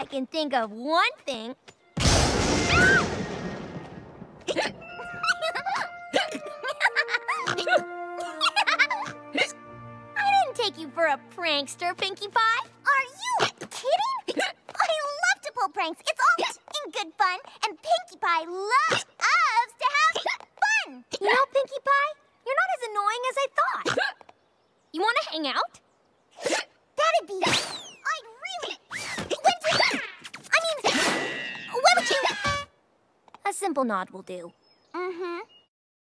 I can think of one thing. I didn't take you for a prankster, Pinkie Pie. Are you kidding? I love to pull pranks. It's all in good fun, and Pinkie Pie loves to have fun. You know, Pinkie Pie, you're not as annoying as I thought. You want to hang out? That'd be... I'd really... When would you... A simple nod will do. Mm-hmm.